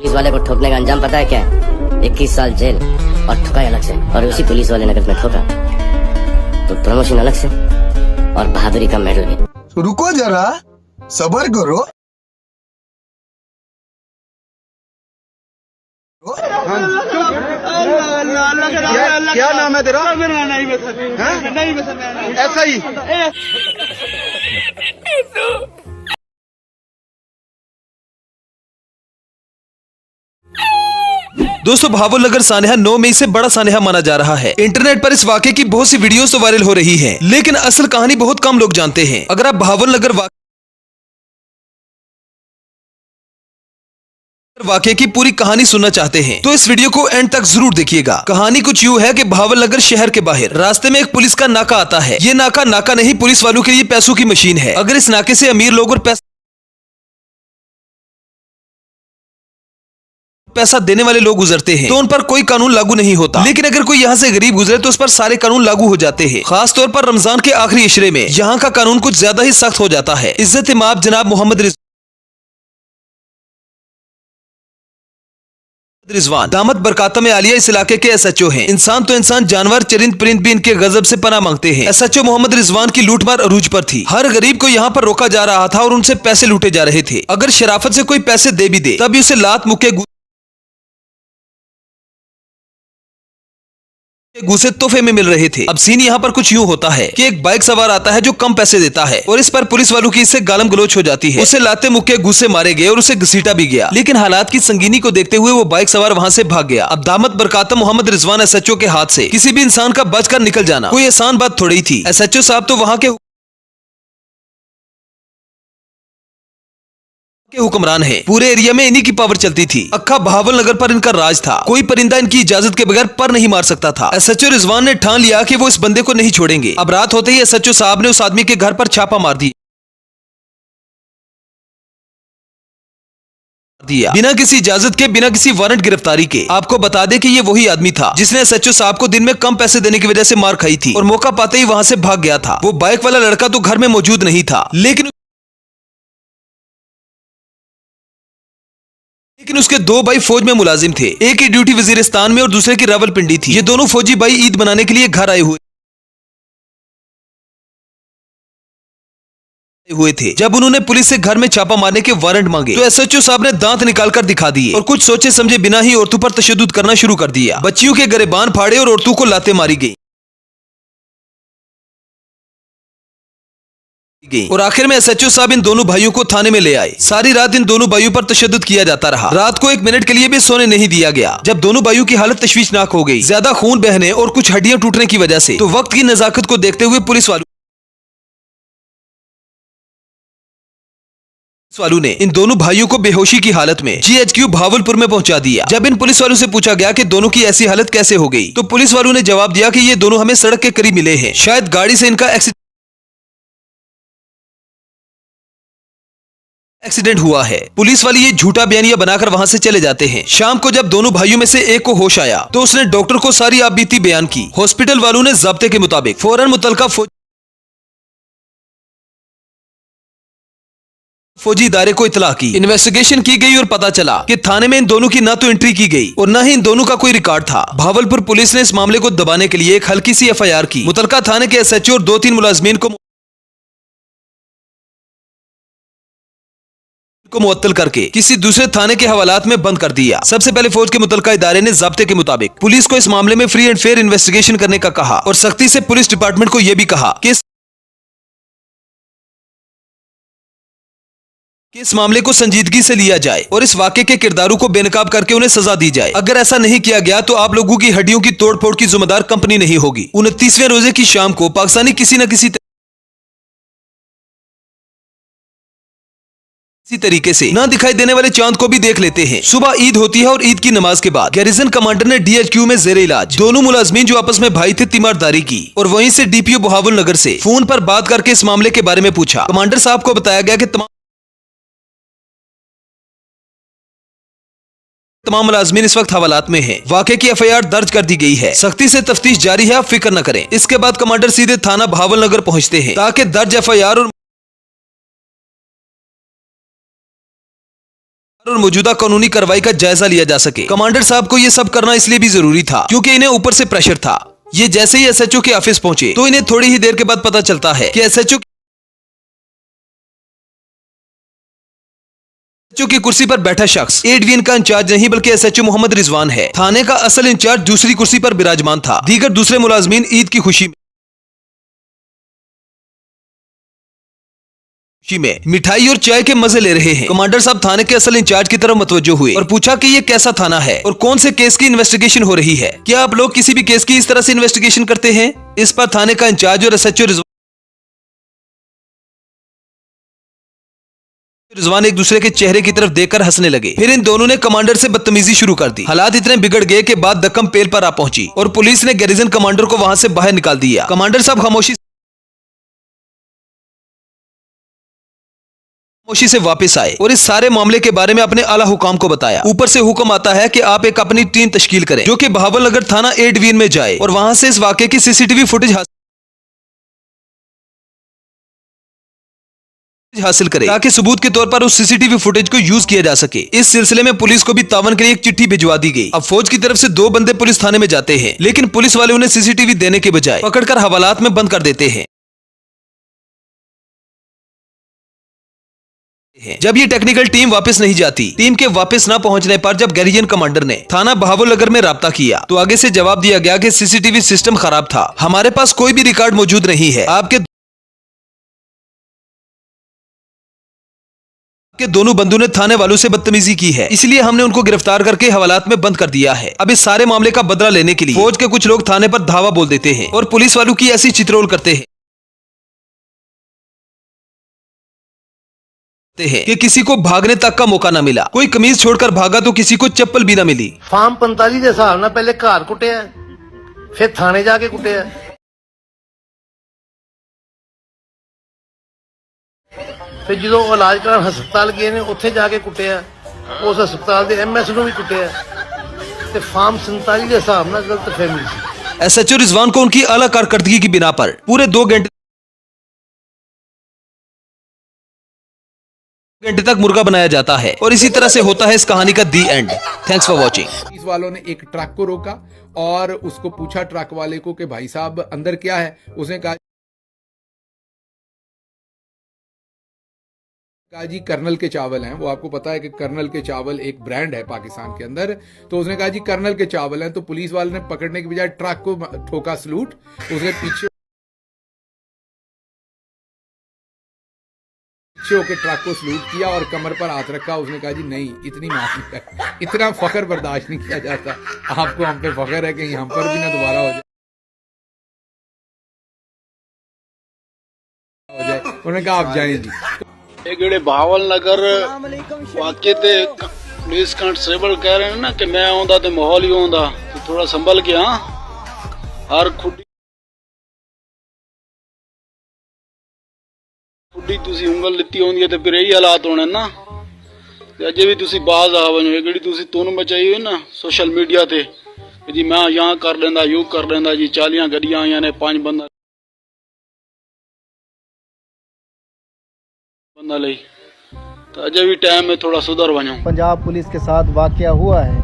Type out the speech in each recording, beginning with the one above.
Police वाले को ठोकने का अंजाम पता है क्या है? 21 साल जेल और ठुकाई अलग से। और उसी पुलिस वाले ने अगर मैं ठोका तो प्रमोशन अलग से और बहादुरी का मेडल भी। तो रुको जरा, सब्र करो। क्या नाम है तेरा? नहीं ऐसा ही। दोस्तों, भावल नगर सानेहा 9 मई से बड़ा सानेहा माना जा रहा है। इंटरनेट पर इस वाकये की बहुत सी वीडियोस तो वायरल हो रही हैं, लेकिन असल कहानी बहुत कम लोग जानते हैं। अगर आप भावल नगर वाकये की पूरी कहानी सुनना चाहते हैं तो इस वीडियो को एंड तक जरूर देखिएगा। कहानी कुछ यूँ है कि भावल नगर शहर के बाहर रास्ते में एक पुलिस का नाका आता है। ये नाका नहीं, पुलिस वालों के लिए पैसों की मशीन है। अगर इस नाके से अमीर लोग और पैसा देने वाले लोग गुजरते हैं तो उन पर कोई कानून लागू नहीं होता, लेकिन अगर कोई यहाँ से गरीब गुजरे तो उस पर सारे कानून लागू हो जाते हैं। खास तौर पर रमजान के आखिरी इशरे में यहाँ का कानून कुछ ज्यादा ही सख्त हो जाता है। इज्जत इमाम जनाब मोहम्मद रिजवान दामत बरकातम आलिया इस इलाके के SHO हैं। इंसान तो इंसान, जानवर चरिंद परिंद भी इनके गजब से पनाह मांगते हैं। SHO मोहम्मद रिजवान की लूटमार अरूज पर थी। हर गरीब को यहाँ पर रोका जा रहा था और उनसे पैसे लूटे जा रहे थे। अगर शराफत से कोई पैसे दे भी दे तभी उसे लात मुक्के घूसे तोहफे में मिल रहे थे। अब सीन यहाँ पर कुछ यूँ होता है कि एक बाइक सवार आता है जो कम पैसे देता है और इस पर पुलिस वालों की इससे गालम गलोच हो जाती है। उसे लाते मुक्के घूसे मारे गए और उसे घसीटा भी गया, लेकिन हालात की संगीनी को देखते हुए वो बाइक सवार वहाँ से भाग गया। अब दामत बरकातम मोहम्मद रिजवान SHO के हाथ से किसी भी इंसान का बचकर निकल जाना कोई आसान बात थोड़ी थी। SHO साहब तो वहाँ के हुक्मरान है। पूरे एरिया में इन्हीं की पावर चलती थी। अक्खा भावल नगर पर इनका राज था। कोई परिंदा इनकी इजाजत के बगैर पर नहीं मार सकता था। SHO रिजवान ने ठान लिया कि वो इस बंदे को नहीं छोड़ेंगे। अब रात होते ही SHO साहब ने उस आदमी के घर पर छापा मार दिया बिना किसी इजाजत के, बिना किसी वारंट गिरफ्तारी के। आपको बता दें कि ये वही आदमी था जिसने SHO साहब को दिन में कम पैसे देने की वजह से मार खाई थी और मौका पाते ही वहां से भाग गया था। वो बाइक वाला लड़का तो घर में मौजूद नहीं था, लेकिन उसके 2 भाई फौज में मुलाजिम थे। एक की ड्यूटी वजीरिस्तान में और दूसरे की रावलपिंडी थी। ये दोनों फौजी भाई ईद मनाने के लिए घर आए हुए थे। जब उन्होंने पुलिस से घर में छापा मारने के वारंट मांगे तो SHO साहब ने दांत निकालकर दिखा दिए और कुछ सोचे समझे बिना ही औरतों पर तशद्दुद करना शुरू कर दिया। बच्चियों के गिरेबान फाड़े और औरतों को लाते मारी गई और आखिर में SHO साहब इन दोनों भाइयों को थाने में ले आए। सारी रात इन दोनों भाइयों पर तशद्दुद किया जाता रहा। रात को 1 मिनट के लिए भी सोने नहीं दिया गया। जब दोनों भाइयों की हालत तशवीशनाक हो गई, ज्यादा खून बहने और कुछ हड्डियां टूटने की वजह से, तो वक्त की नजाकत को देखते हुए पुलिस वालों ने इन दोनों भाइयों को बेहोशी की हालत में GHQ भावलपुर में पहुंचा दिया। जब इन पुलिस वालों से पूछा गया कि दोनों की ऐसी हालत कैसे हो गई, तो पुलिस वालों ने जवाब दिया कि ये दोनों हमें सड़क के करीब मिले हैं, शायद गाड़ी से इनका एक्सीडेंट हुआ है। पुलिस वाले ये झूठा बयानिया बनाकर वहां से चले जाते हैं। शाम को जब दोनों भाइयों में से एक को होश आया तो उसने डॉक्टर को सारी आपबीती बयान की। हॉस्पिटल वालों ने ज़ाब्ते के मुताबिक फौरन मुतलका फौजी इदारे को इतला की। इन्वेस्टिगेशन की गई और पता चला कि थाने में इन दोनों की ना तो एंट्री की गई और न ही इन दोनों का कोई रिकॉर्ड था। भावलपुर पुलिस ने इस मामले को दबाने के लिए एक हल्की सी FIR की। मुतलका थाने के SHO और 2-3 मुलाजमीन को मुअत्तल करके किसी दूसरे थाने के हवालात में बंद कर दिया। सबसे पहले फौज के मुतलका इदारे ने ज़ाब्ते के मुताबिक पुलिस को इस मामले में फ्री एंड फेयर इन्वेस्टिगेशन करने का कहा और सख्ती से पुलिस डिपार्टमेंट को यह भी कहा कि इस मामले को संजीदगी से लिया जाए और इस वाक़े के किरदारों को बेनकाब करके उन्हें सजा दी जाए। अगर ऐसा नहीं किया गया तो आप लोगों की हड्डियों की तोड़फोड़ की जिम्मेदार कंपनी नहीं होगी। 29वें रोजे की शाम को पाकिस्तानी किसी न किसी तरीके से ना दिखाई देने वाले चांद को भी देख लेते हैं। सुबह ईद होती है और ईद की नमाज के बाद गैरिजन कमांडर ने DHQ में जेरे इलाज दोनों मुलाजमीन जो आपस में भाई थे तीमारदारी की और वहीं से DPO बहावल नगर से फोन पर बात करके इस मामले के बारे में पूछा। कमांडर साहब को बताया गया कि तमाम मुलाजमीन इस वक्त हवालात में हैं। वाक़े की FIR दर्ज कर दी गई है। सख्ती से तफ्तीश जारी है, आप फिक्र न करें। इसके बाद कमांडर सीधे थाना बहावल नगर पहुंचते हैं ताकि दर्ज FIR और और मौजूदा कानूनी कार्रवाई का जायजा लिया जा सके। कमांडर साहब को ये सब करना इसलिए भी जरूरी था क्योंकि इन्हें ऊपर से प्रेशर था। ये जैसे ही एसएचओ के ऑफिस पहुंचे तो इन्हें थोड़ी ही देर के बाद पता चलता है कि एसएचओ की कुर्सी पर बैठा शख्स ए डिवीजन का इंचार्ज नहीं बल्कि एसएचओ मोहम्मद रिजवान है। थाने का असल इंचार्ज दूसरी कुर्सी पर विराजमान था। दीगर दूसरे मुलाजमीन ईद की खुशी में मिठाई और चाय के मजे ले रहे हैं। कमांडर साहब थाने के असल इंचार्ज की तरफ मुतवज्जो हुए और पूछा कि ये कैसा थाना है और कौन से केस की इन्वेस्टिगेशन हो रही है। क्या आप लोग किसी भी केस की इस तरह से इन्वेस्टिगेशन करते हैं? इस पर थाने का इंचार्ज और एसएचओ रिजवान एक दूसरे के चेहरे की तरफ देखकर हंसने लगे। फिर इन दोनों ने कमांडर से बदतमीजी शुरू कर दी। हालात इतने बिगड़ गए कि बात दक्कम पेल पर आ पहुंची और पुलिस ने गैरिजन कमांडर को वहां से बाहर निकाल दिया। कमांडर साहब खामोशी से वापस आए और इस सारे मामले के बारे में अपने आला हुकाम को बताया। ऊपर से हुक्म आता है कि आप एक अपनी टीम तश्कील करें जो कि बहावलनगर थाना ए डिवीजन में जाए और वहां से इस वाकये की सीसीटीवी फुटेज हासिल करे ताकि सबूत के तौर पर उस सीसीटीवी फुटेज को यूज किया जा सके। इस सिलसिले में पुलिस को भी तावन के लिए एक चिट्ठी भिजवा दी गई। अब फौज की तरफ से 2 बंदे पुलिस थाने में जाते हैं, लेकिन पुलिस वाले उन्हें सीसीटीवी देने के बजाय पकड़कर हवालात में बंद कर देते हैं। जब ये टेक्निकल टीम वापस नहीं जाती, टीम के वापस न पहुंचने पर जब गैरिजन कमांडर ने थाना बहावलनगर में राब्ता किया तो आगे से जवाब दिया गया कि सीसीटीवी सिस्टम खराब था, हमारे पास कोई भी रिकॉर्ड मौजूद नहीं है। आपके दोनों बंदों ने थाने वालों से बदतमीजी की है, इसलिए हमने उनको गिरफ्तार करके हवालात में बंद कर दिया है। अब इस सारे मामले का बदला लेने के लिए फौज के कुछ लोग थाने पर धावा बोल देते हैं और पुलिस वालों की ऐसी चित्रोल करते हैं कि किसी को भागने तक का मौका न मिला। कोई कमीज छोड़कर भागा तो किसी को चप्पल भी न मिली। फार्म 45 के हिसाब नाल पहले घर कुटिया, फिर थाने जाके कुटिया, फिर जो इलाज कराने हस्पताल गए ने उत्थे जाके कुटिया, उस हस्पताल के एमएस नूं भी कुटिया ते फार्म 47 के हिसाब नाल गलतफहमी सी। एसएचओ रिजवान को उनकी आला कारकर्दगी की बिना पर पूरे 2 घंटे तक मुर्गा बनाया जाता है और इसी तरह से होता है इस कहानी का the end. Thanks for watching. Police वालों ने एक ट्रक को रोका और उसको पूछा ट्रक वाले को कि भाई साहब अंदर क्या है। उसने कहा जी कर्नल के चावल हैं। वो आपको पता है कि कर्नल के चावल एक ब्रांड है पाकिस्तान के अंदर। तो उसने कहा जी कर्नल के चावल हैं। तो पुलिस वाले ने पकड़ने के बजाय ट्रक को ठोका सलूट। उसने पीछे होकर ट्रक को सलूट किया और कमर पर हाथ रखा। उसने कहा जी नहीं, इतनी माफ नहीं कर, इतना फख्र बर्दाश्त नहीं किया जाता। आपको हम पे फख्र है कि हम पर भी ना दोबारा हो जाए। उन्होंने कहा आप जाएं जी। ये बहावलनगर वाकई ते पुलिस कांस्टेबल कह रहे हैं ना कि मैं आंदा ते माहौल ही आंदा, तो थोड़ा संभल के। हाँ, हर खुडी तुसी उंगल लित्ती होंदी है तो फिर यही हालात होने ना। अजे भी तुसी बाज आ वजो जेहड़ी तुसी तुन मचाई हुई ना सोशल मीडिया ते जी मैं यहाँ कर लेंदा यूं कर लेंदा जी, 40 गड्डियां आईयां ने 5 बंदा लई, तो अजे भी टाइम में थोड़ा सुधर वजो। पंजाब पुलिस के साथ वाकया हुआ है,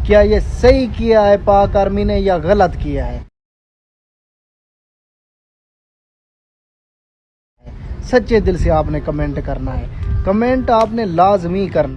क्या ये सही किया है पाक आर्मी ने या गलत किया है? सच्चे दिल से आपने कमेंट करना है, कमेंट आपने लाजमी करना।